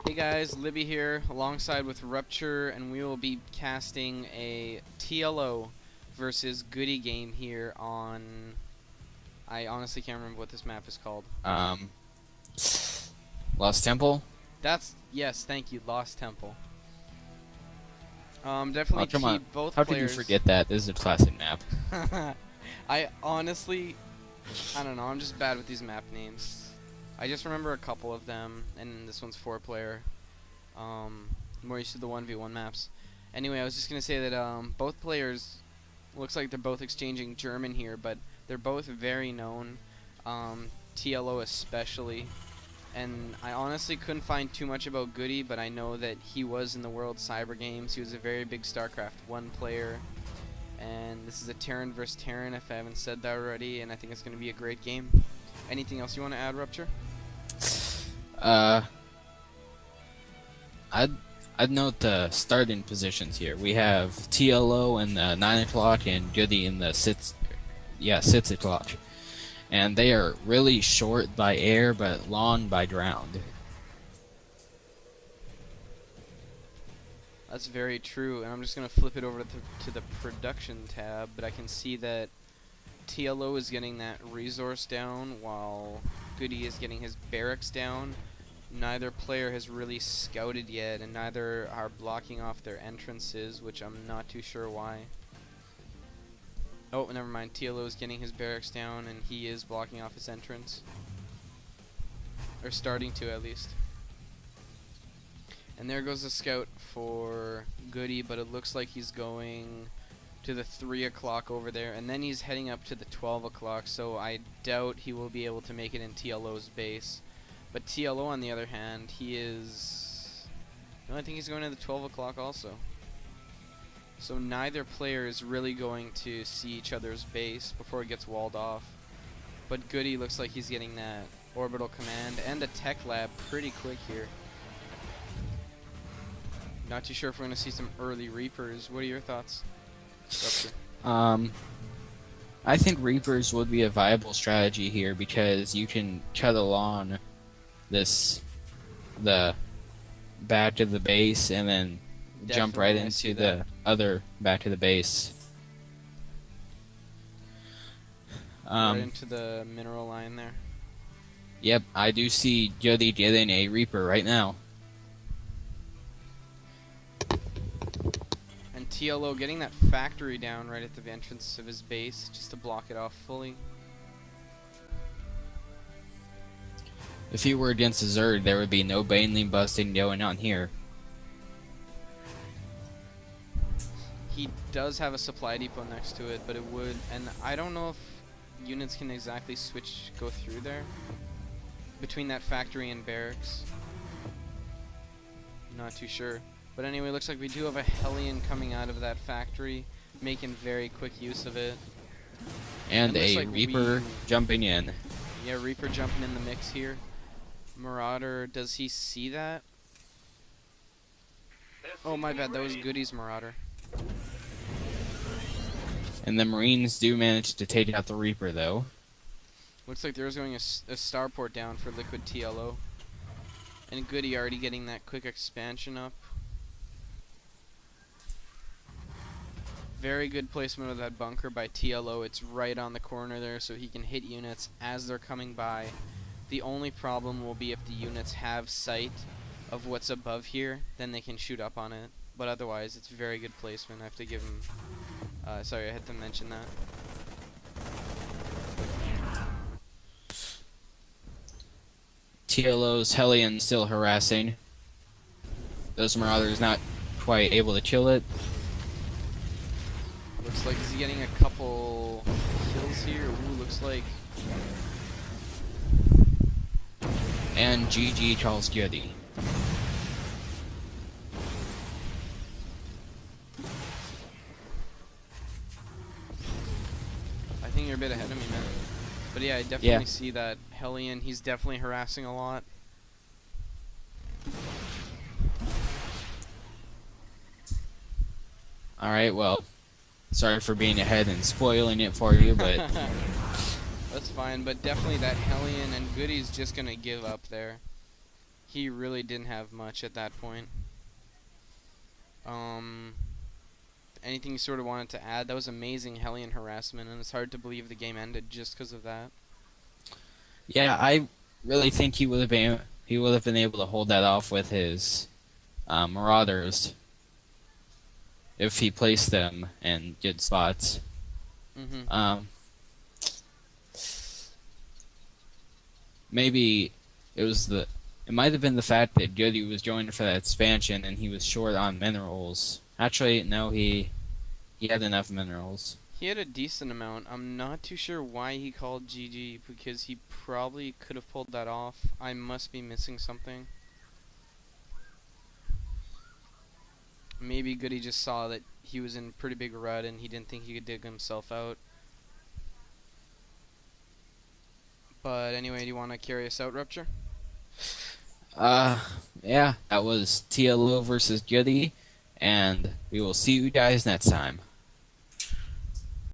Hey guys, Libbie here, alongside with Rupture, and we will be casting a TLO versus Go0dy game here on... I honestly can't remember what this map is called. Lost Temple? Yes, thank you, Lost Temple. Definitely Come on. both How players. could you forget that? This is a classic map. I honestly, I don't know, I'm just bad with these map names. I just remember a couple of them, and this one's 4-player. More used to the 1v1 maps. Anyway, I was just going to say that both players, looks like they're both exchanging German here, but they're both very known, TLO especially. And I honestly couldn't find too much about Go0dy, but I know that he was in the World Cyber Games. He was a very big Starcraft 1 player. And this is a Terran versus Terran, if I haven't said that already, and I think it's going to be a great game. Anything else you want to add, Rupture? I'd note the starting positions here. We have TLO in the 9 o'clock and Go0dy in the 6 o'clock. And they are really short by air, but long by ground. That's very true, and I'm just going to flip it over to the production tab, but I can see that TLO is getting that resource down, while Go0dy is getting his barracks down. Neither player has really scouted yet, and neither are blocking off their entrances, which I'm not too sure why. Oh, never mind. TLO is getting his barracks down, and he is blocking off his entrance. Or starting to, at least. And there goes the scout for Go0dy, but it looks like he's going to the 3 o'clock over there, and then he's heading up to the 12 o'clock, so I doubt he will be able to make it in TLO's base. But TLO, on the other hand, he is... No, I think he's going to the 12 o'clock also. So neither player is really going to see each other's base before it gets walled off. But Go0dy looks like he's getting that orbital command and a tech lab pretty quick here. Not too sure if we're going to see some early Reapers. What are your thoughts, Rupture? I think Reapers would be a viable strategy here because you can cut along the back of the base and then jump right into the other back of the base. Right into the mineral line there. Yep, I do see Go0dy getting a Reaper right now. And TLO getting that factory down right at the entrance of his base just to block it off fully. If he were against a Zerg, there would be no baneling busting going on here. He does have a supply depot next to it, but it would, and I don't know if units can exactly go through there between that factory and barracks. Not too sure. But anyway, looks like we do have a Hellion coming out of that factory, making very quick use of it. And a like Reaper jumping in. Yeah, Reaper jumping in the mix here. Marauder, does he see that? Oh, my bad, that was Go0dy's Marauder. And the Marines do manage to take out the Reaper, though. Looks like there's going a starport down for Liquid TLO. And Go0dy already getting that quick expansion up. Very good placement of that bunker by TLO. It's right on the corner there, so he can hit units as they're coming by. The only problem will be if the units have sight of what's above here, then they can shoot up on it. But otherwise, it's very good placement. I have to give him... sorry, I had to mention that. TLO's Hellion still harassing. Those Marauders not quite able to kill it. Looks like he's getting a couple kills here. Ooh, looks like... And GG Charles Go0dy. I think you're a bit ahead of me, man. But yeah, I definitely see that Hellion. He's definitely harassing a lot. Alright, well, sorry for being ahead and spoiling it for you, but... That's fine, but definitely that Hellion and Go0dy's just going to give up there. He really didn't have much at that point. Anything you sort of wanted to add? That was amazing Hellion harassment, and it's hard to believe the game ended just because of that. Yeah, I really think he would have been able to hold that off with his Marauders if he placed them in good spots. Mm-hmm. Maybe it might have been the fact that Go0dy was joining for that expansion and he was short on minerals. Actually, no, he had enough minerals. He had a decent amount. I'm not too sure why he called GG, because he probably could have pulled that off. I must be missing something. Maybe Go0dy just saw that he was in pretty big rut and he didn't think he could dig himself out. But anyway, do you want to carry us out, Rupture? Yeah, that was TLO versus Go0dy, and we will see you guys next time.